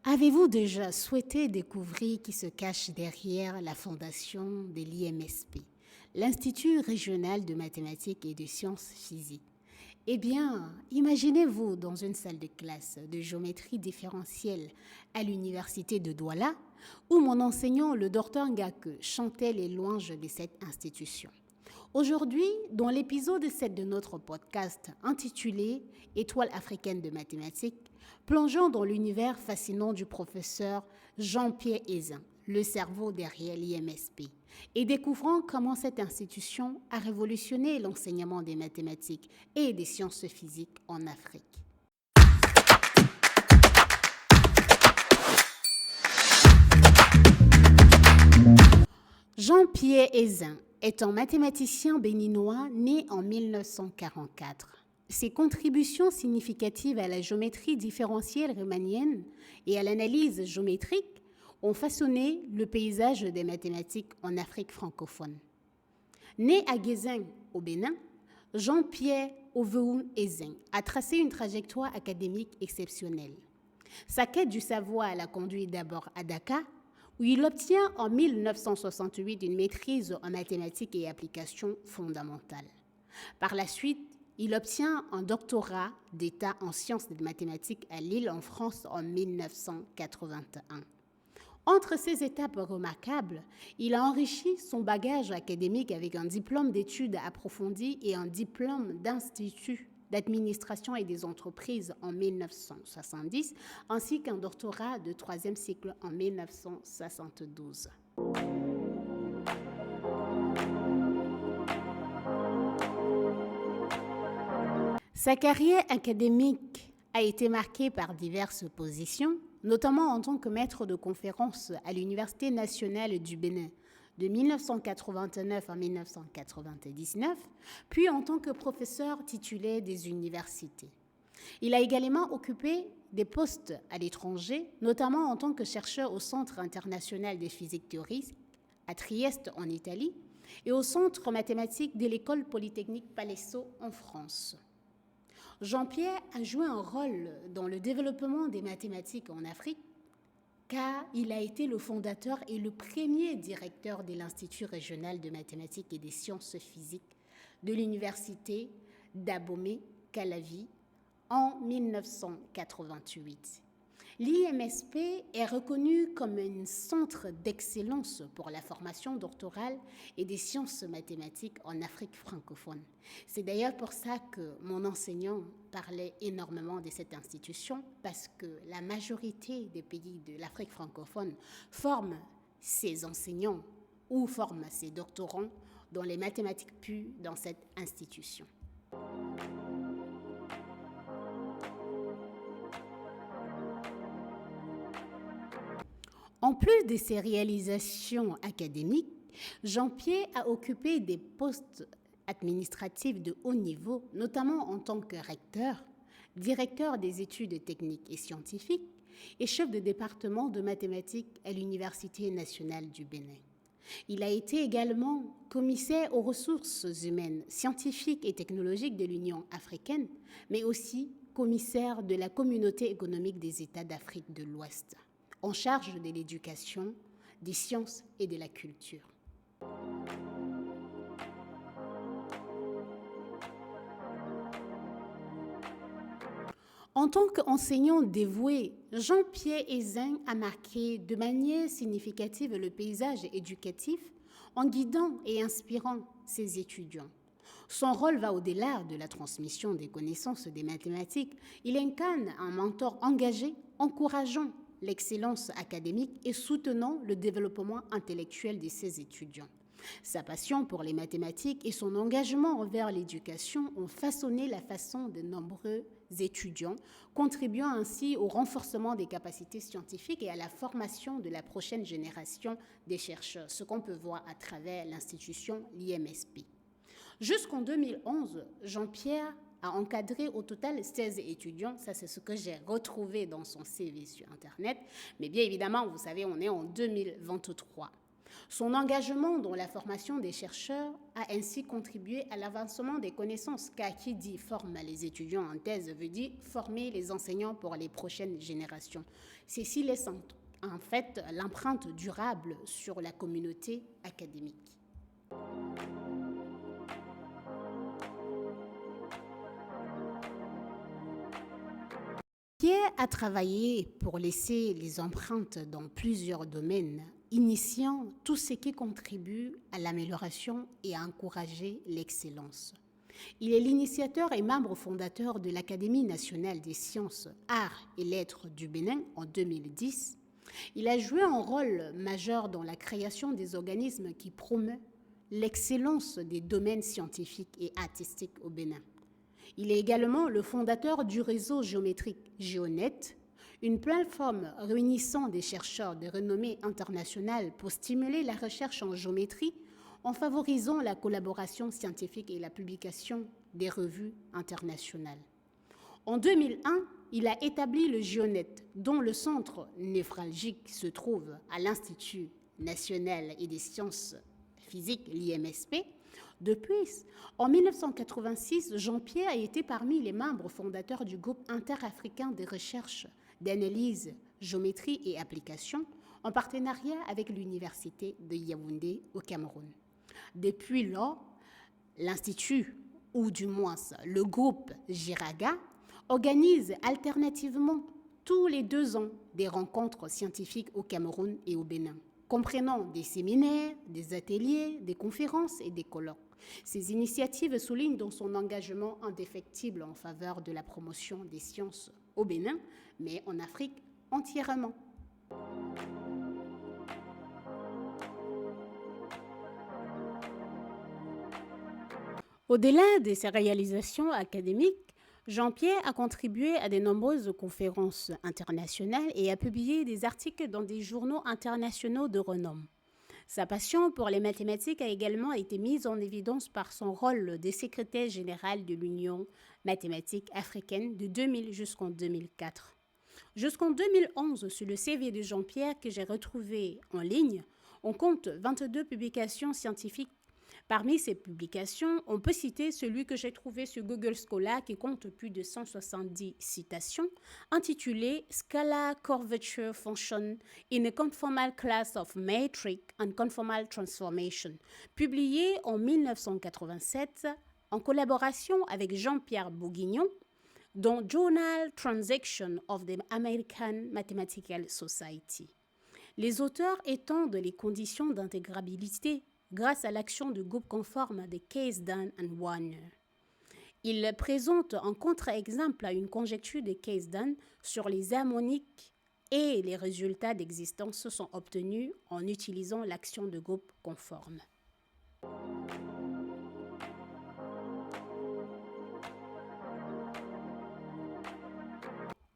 Avez-vous déjà souhaité découvrir qui se cache derrière la fondation de l'IMSP, l'Institut régional de mathématiques et de sciences physiques? Eh bien, imaginez-vous dans une salle de classe de géométrie différentielle à l'université de Douala, où mon enseignant, le docteur Ngake, chantait les louanges de cette institution. Aujourd'hui, dans l'épisode 7 de notre podcast intitulé Étoile africaine de mathématiques, plongeons dans l'univers fascinant du professeur Jean-Pierre Hézin, le cerveau derrière l'IMSP, et découvrons comment cette institution a révolutionné l'enseignement des mathématiques et des sciences physiques en Afrique. Jean-Pierre Hézin est un mathématicien béninois né en 1944. Ses contributions significatives à la géométrie différentielle riemannienne et à l'analyse géométrique ont façonné le paysage des mathématiques en Afrique francophone. Né à Guézin, au Bénin, Jean-Pierre Oveoun Hézin a tracé une trajectoire académique exceptionnelle. Sa quête du savoir l'a conduit d'abord à Dakar, où il obtient en 1968 une maîtrise en mathématiques et applications fondamentales. Par la suite, il obtient un doctorat d'État en sciences des mathématiques à Lille, en France, en 1981. Entre ces étapes remarquables, il a enrichi son bagage académique avec un diplôme d'études approfondies et un diplôme d'institut d'administration et des entreprises en 1970, ainsi qu'un doctorat de troisième cycle en 1972. Sa carrière académique a été marquée par diverses positions, notamment en tant que maître de conférences à l'Université nationale du Bénin de 1989 à 1999, puis en tant que professeur titulaire des universités. Il a également occupé des postes à l'étranger, notamment en tant que chercheur au Centre international de physique théorique à Trieste en Italie et au Centre mathématique de l'École polytechnique Palaiseau en France. Jean-Pierre a joué un rôle dans le développement des mathématiques en Afrique, car il a été le fondateur et le premier directeur de l'Institut régional de mathématiques et des sciences physiques de l'Université d'Abomey-Calavi en 1988. L'IMSP est reconnu comme un centre d'excellence pour la formation doctorale et des sciences mathématiques en Afrique francophone. C'est d'ailleurs pour ça que mon enseignant parlait énormément de cette institution, parce que la majorité des pays de l'Afrique francophone forment ses enseignants ou forment ses doctorants dans les mathématiques pures dans cette institution. En plus de ses réalisations académiques, Jean-Pierre a occupé des postes administratifs de haut niveau, notamment en tant que recteur, directeur des études techniques et scientifiques et chef de département de mathématiques à l'Université nationale du Bénin. Il a été également commissaire aux ressources humaines, scientifiques et technologiques de l'Union africaine, mais aussi commissaire de la Communauté économique des États d'Afrique de l'Ouest, en charge de l'éducation, des sciences et de la culture. En tant qu'enseignant dévoué, Jean-Pierre Hézin a marqué de manière significative le paysage éducatif en guidant et inspirant ses étudiants. Son rôle va au-delà de la transmission des connaissances des mathématiques. Il incarne un mentor engagé, encourageant l'excellence académique et soutenant le développement intellectuel de ses étudiants. Sa passion pour les mathématiques et son engagement envers l'éducation ont façonné la façon de nombreux étudiants, contribuant ainsi au renforcement des capacités scientifiques et à la formation de la prochaine génération des chercheurs, ce qu'on peut voir à travers l'institution l'IMSP. Jusqu'en 2011, Jean-Pierre a encadré au total 16 étudiants. Ça, c'est ce que j'ai retrouvé dans son CV sur Internet. Mais bien évidemment, vous savez, on est en 2023. Son engagement dans la formation des chercheurs a ainsi contribué à l'avancement des connaissances, car qui dit forme les étudiants en thèse veut dire former les enseignants pour les prochaines générations. Ceci laisse en fait l'empreinte durable sur la communauté académique. Pierre a travaillé pour laisser les empreintes dans plusieurs domaines, initiant tout ce qui contribue à l'amélioration et à encourager l'excellence. Il est l'initiateur et membre fondateur de l'Académie nationale des sciences, arts et lettres du Bénin en 2010. Il a joué un rôle majeur dans la création des organismes qui promeuvent l'excellence des domaines scientifiques et artistiques au Bénin. Il est également le fondateur du réseau géométrique GeoNet, une plateforme réunissant des chercheurs de renommée internationale pour stimuler la recherche en géométrie en favorisant la collaboration scientifique et la publication des revues internationales. En 2001, il a établi le GeoNet, dont le centre névralgique se trouve à l'Institut national et des sciences physiques, l'IMSP. Depuis, en 1986, Jean-Pierre a été parmi les membres fondateurs du groupe interafricain de recherche, d'analyse, géométrie et application, en partenariat avec l'Université de Yaoundé au Cameroun. Depuis lors, l'Institut, ou du moins le groupe GIRAGA, organise alternativement tous les 2 ans des rencontres scientifiques au Cameroun et au Bénin, comprenant des séminaires, des ateliers, des conférences et des colloques. Ces initiatives soulignent donc son engagement indéfectible en faveur de la promotion des sciences au Bénin, mais en Afrique entièrement. Au-delà de ses réalisations académiques, Jean-Pierre a contribué à de nombreuses conférences internationales et a publié des articles dans des journaux internationaux de renom. Sa passion pour les mathématiques a également été mise en évidence par son rôle de secrétaire général de l'Union mathématique africaine de 2000 jusqu'en 2004. Jusqu'en 2011, sur le CV de Jean-Pierre que j'ai retrouvé en ligne, on compte 22 publications scientifiques. Parmi ces publications, on peut citer celui que j'ai trouvé sur Google Scholar qui compte plus de 170 citations, intitulé Scalar Curvature Function in a Conformal Class of Metric and Conformal Transformation, publié en 1987 en collaboration avec Jean-Pierre Bourguignon dans Journal Transaction of the American Mathematical Society. Les auteurs étendent les conditions d'intégrabilité grâce à l'action du groupe conforme de Case-Dunn et Warner. Il présente un contre-exemple à une conjecture de Case-Dunn sur les harmoniques et les résultats d'existence sont obtenus en utilisant l'action de groupe conforme.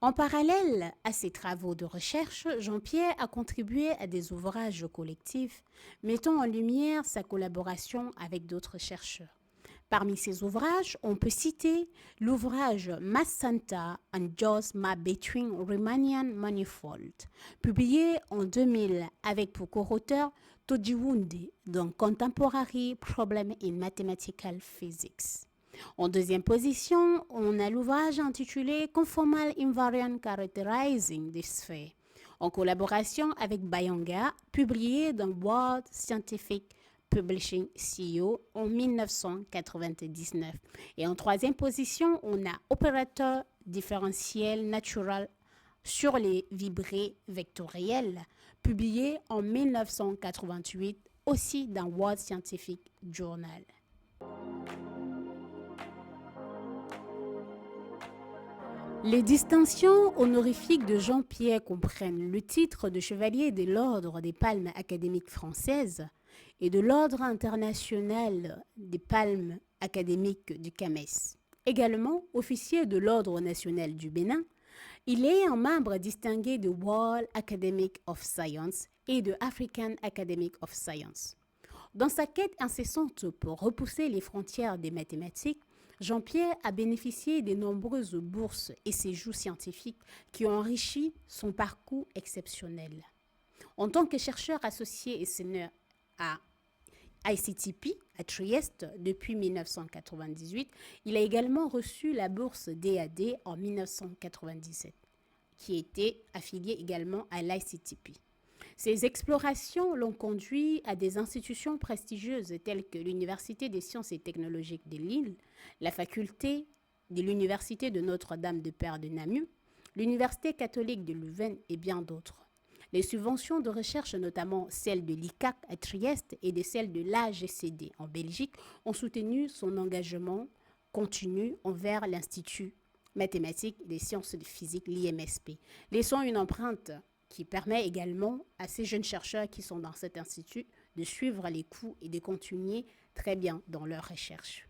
En parallèle à ses travaux de recherche, Jean-Pierre a contribué à des ouvrages collectifs mettant en lumière sa collaboration avec d'autres chercheurs. Parmi ces ouvrages, on peut citer l'ouvrage Math Center and Jaws Map Between Riemannian Manifold, publié en 2000 avec pour co-auteur Todiwundi dans Contemporary Problem in Mathematical Physics. En deuxième position, on a l'ouvrage intitulé Conformal Invariant Characterizing the Sphere, en collaboration avec Bayanga, publié dans World Scientific Publishing CEO en 1999. Et en troisième position, on a Opérateur différentiel natural sur les vibrés vectoriels, publié en 1988, aussi dans World Scientific Journal. Les distinctions honorifiques de Jean-Pierre comprennent le titre de chevalier de l'Ordre des Palmes académiques françaises et de l'Ordre international des Palmes académiques du CAMES. Également officier de l'Ordre national du Bénin, il est un membre distingué de World Academic of Science et de African Academic of Science. Dans sa quête incessante pour repousser les frontières des mathématiques, Jean-Pierre a bénéficié de nombreuses bourses et séjours scientifiques qui ont enrichi son parcours exceptionnel. En tant que chercheur associé et senior à ICTP à Trieste depuis 1998. Il a également reçu la bourse DAD en 1997, qui était affiliée également à l'ICTP. Ces explorations l'ont conduit à des institutions prestigieuses telles que l'Université des sciences et technologiques de Lille, la faculté de l'Université de Notre-Dame de Père de Namur, l'Université catholique de Leuven et bien d'autres. Les subventions de recherche, notamment celles de l'ICAC à Trieste et de celles de l'AGCD en Belgique, ont soutenu son engagement continu envers l'Institut mathématique des sciences de physique, l'IMSP, laissant une empreinte qui permet également à ces jeunes chercheurs qui sont dans cet institut de suivre les coûts et de continuer très bien dans leurs recherches.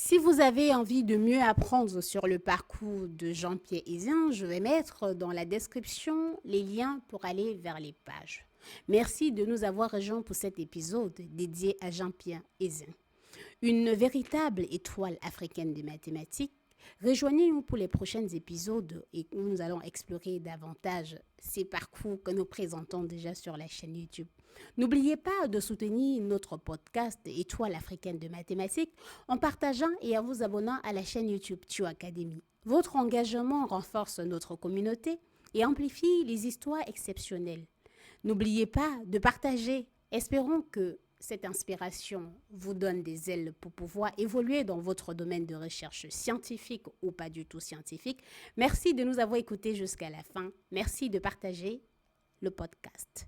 Si vous avez envie de mieux apprendre sur le parcours de Jean-Pierre Hézin, je vais mettre dans la description les liens pour aller vers les pages. Merci de nous avoir rejoints pour cet épisode dédié à Jean-Pierre Hézin. Une véritable étoile africaine des mathématiques. Rejoignez-nous pour les prochains épisodes et nous allons explorer davantage ces parcours que nous présentons déjà sur la chaîne YouTube. N'oubliez pas de soutenir notre podcast Étoile africaine de mathématiques en partageant et en vous abonnant à la chaîne YouTube Thio Academy. Votre engagement renforce notre communauté et amplifie les histoires exceptionnelles. N'oubliez pas de partager. Espérons que cette inspiration vous donne des ailes pour pouvoir évoluer dans votre domaine de recherche scientifique ou pas du tout scientifique. Merci de nous avoir écoutés jusqu'à la fin. Merci de partager le podcast.